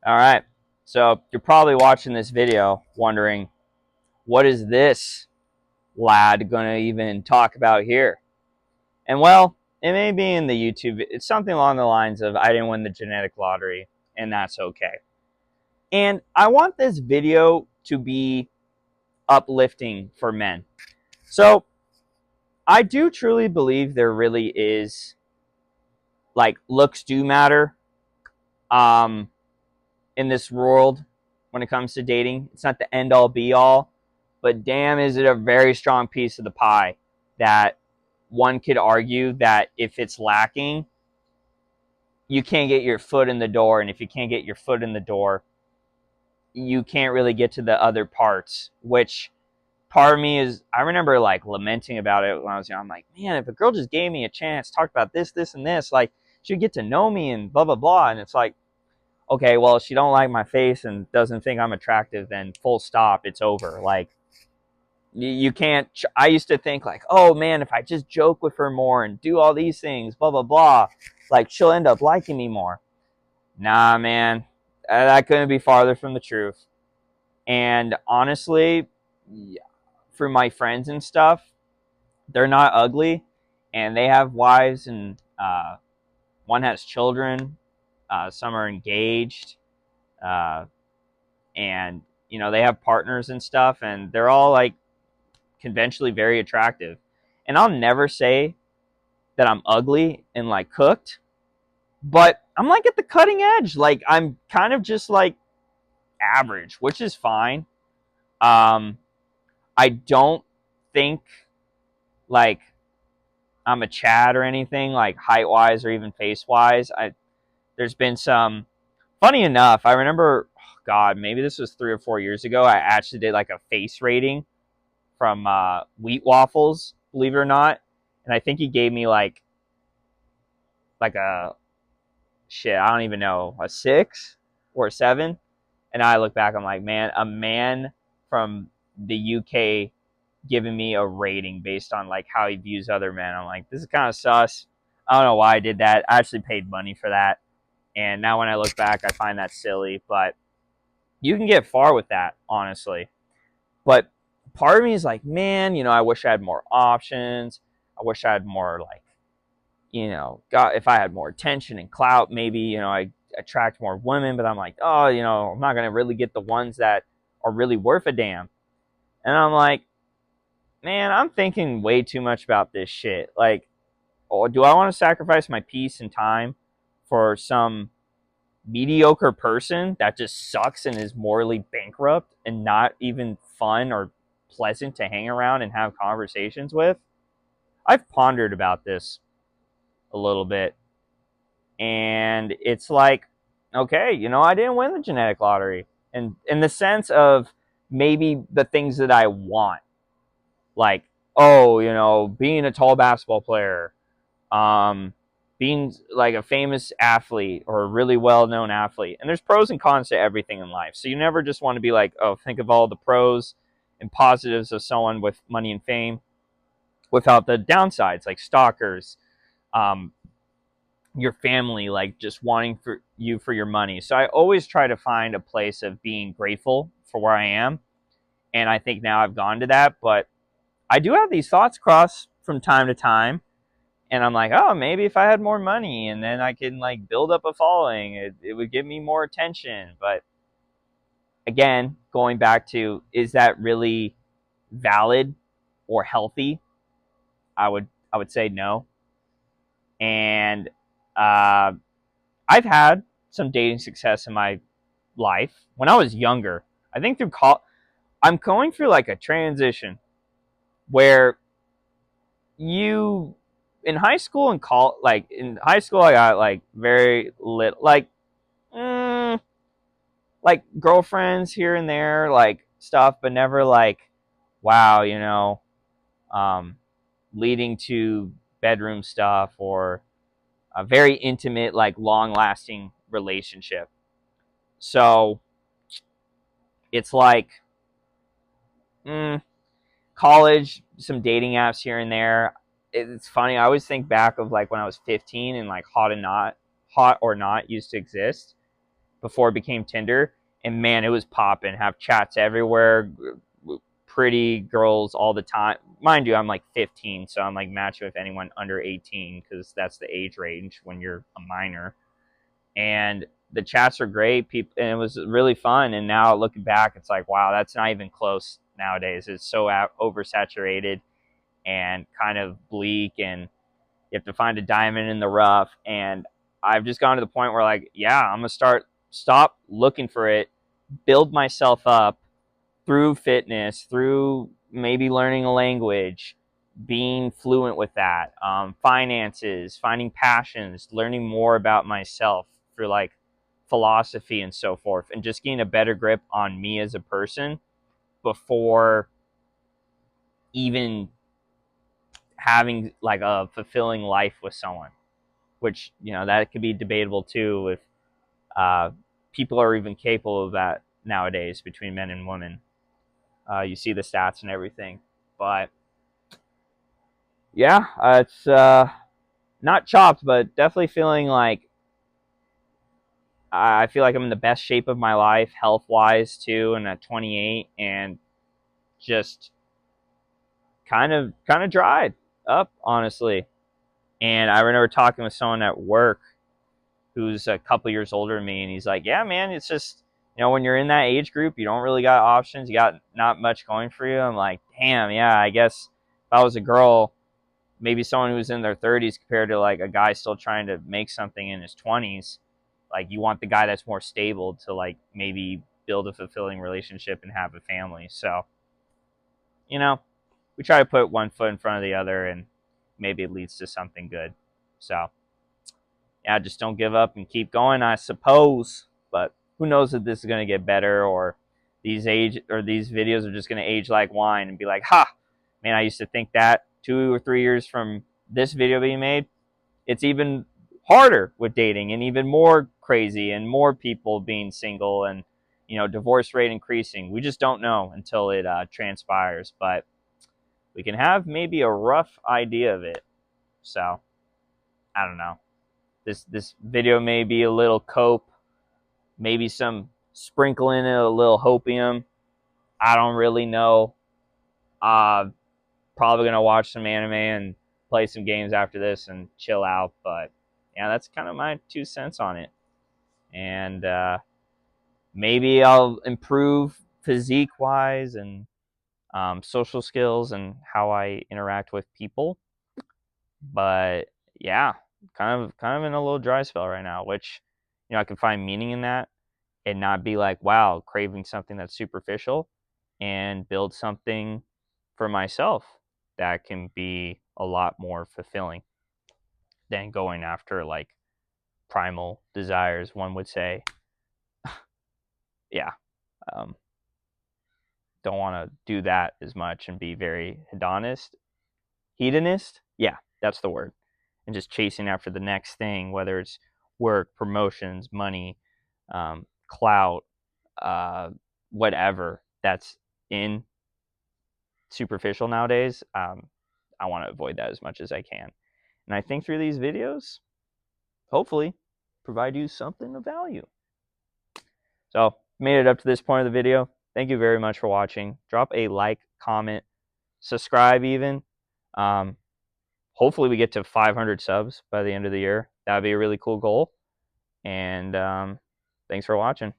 All right. So you're probably watching this video wondering, what is this lad going to even talk about here? And well, it may be in the YouTube. It's something along the lines of, I didn't win the genetic lottery, and that's okay. And I want this video to be uplifting for men. So I do truly believe there really is, like, looks do matter um, in this world when it comes to dating. It's not the end all be all, but damn, is it a very strong piece of the pie that one could argue that if it's lacking, you can't get your foot in the door. And if you can't get your foot in the door, you can't really get to the other parts, which part of me is, I remember like lamenting about it when I was young. I'm like, man, if a girl just gave me a chance, talk about this, this, and this, like she'd get to know me and blah, blah, blah. And it's like, okay, well, if she don't like my face and doesn't think I'm attractive, then full stop, it's over. Like, you can't. I used to think like, oh man, if I just joke with her more and do all these things, blah blah blah, like she'll end up liking me more. Nah, man, that couldn't be farther from the truth. And honestly, yeah, for my friends and stuff, they're not ugly, and they have wives, and one has children. Some are engaged, uh, and they have partners and stuff, and they're all like conventionally very attractive. And I'll never say that I'm ugly and like cooked, but I'm like at the cutting edge. Like I'm kind of just like average, which is fine. Um, I don't think like I'm a Chad or anything like height wise or even face wise. There's been some, funny enough, I remember, oh God, maybe this was 3 or 4 years ago. I actually did like a face rating from Wheat Waffles, believe it or not, and I think he gave me like a shit, I don't even know, a 6 or 7. And I look back, I'm like, man, a man from the UK giving me a rating based on like how he views other men. I'm like, this is kind of sus. I don't know why I did that. I actually paid money for that. And now when I look back, I find that silly. But you can get far with that, honestly. But part of me is like, man, I wish I had more options. I wish I had more like, God, if I had more attention and clout, maybe, I attract more women. But I'm like, oh, I'm not going to really get the ones that are really worth a damn. And I'm like, man, I'm thinking way too much about this shit. Like, oh, do I want to sacrifice my peace and time for some mediocre person that just sucks and is morally bankrupt and not even fun or pleasant to hang around and have conversations with? I've pondered about this a little bit, and it's like, okay, I didn't win the genetic lottery, and in the sense of maybe the things that I want, like, oh, being a tall basketball player, um, being like a famous athlete or a really well-known athlete. And there's pros and cons to everything in life. So you never just want to be like, oh, think of all the pros and positives of someone with money and fame without the downsides, like stalkers, um, your family, like just wanting for you for your money. So I always try to find a place of being grateful for where I am. And I think now I've gone to that, but I do have these thoughts cross from time to time. And I'm like, oh, maybe if I had more money and then I can like build up a following, it would give me more attention. But again, going back to, is that really valid or healthy? I would say no. And uh, I've had some dating success in my life when I was younger. I think I'm going through like a transition where you in high school and like in high school I got like very little like girlfriends here and there, like stuff, but never like, wow, um leading to bedroom stuff or a very intimate, like long lasting relationship. So it's like, mm, college, some dating apps here and there. It's funny, I always think back of like when I was 15 and like hot or not used to exist. before it became Tinder, and man, it was popping. Have chats everywhere, pretty girls all the time. Mind you, I'm like 15, so I'm like matching with anyone under 18 because that's the age range when you're a minor. And the chats are great, people, and it was really fun. And now looking back, it's like, wow, that's not even close nowadays. It's so oversaturated and kind of bleak, and you have to find a diamond in the rough. And I've just gone to the point where, like, yeah, I'm gonna stop looking for it, build myself up through fitness, through maybe learning a language, being fluent with that, finances, finding passions, learning more about myself through like philosophy and so forth, and just getting a better grip on me as a person before even having like a fulfilling life with someone, which, you know, that could be debatable too if uh, people are even capable of that nowadays between men and women. You see the stats and everything, but yeah, it's not chopped, but definitely feeling like I feel like I'm in the best shape of my life, health wise too, and at 28, and just kind of dried up, honestly. And I remember talking with someone at work who's a couple years older than me, and he's like, "Yeah, man, it's just, you know, when you're in that age group, you don't really got options. You got not much going for you." I'm like, "Damn, yeah, I guess if I was a girl, maybe someone who's in their 30s compared to like a guy still trying to make something in his 20s, like you want the guy that's more stable to like maybe build a fulfilling relationship and have a family." So, you know, we try to put one foot in front of the other, and maybe it leads to something good. So yeah, just don't give up and keep going, I suppose. But who knows if this is going to get better, or these videos are just going to age like wine and be like, ha, man, I used to think that 2 or 3 years from this video being made, it's even harder with dating and even more crazy and more people being single and, you know, divorce rate increasing. We just don't know until it transpires, but we can have maybe a rough idea of it. So I don't know. This video may be a little cope, maybe some sprinkle in it, a little hopium. I don't really know. Probably gonna watch some anime and play some games after this and chill out. But yeah, that's kind of my 2 cents on it. And maybe I'll improve physique wise and social skills and how I interact with people. But yeah, kind of in a little dry spell right now, which, you know, I can find meaning in that and not be like, wow, craving something that's superficial, and build something for myself that can be a lot more fulfilling than going after like primal desires, one would say. Yeah. Um, don't want to do that as much and be very hedonist. Yeah, that's the word. And just chasing after the next thing, whether it's work, promotions, money, clout, uh, whatever that's in superficial nowadays. I want to avoid that as much as I can. And I think through these videos, hopefully, provide you something of value. So, made it up to this point of the video. Thank you very much for watching. Drop a like, comment, subscribe even. Um, Hopefully we get to 500 subs by the end of the year. That would be a really cool goal. And thanks for watching.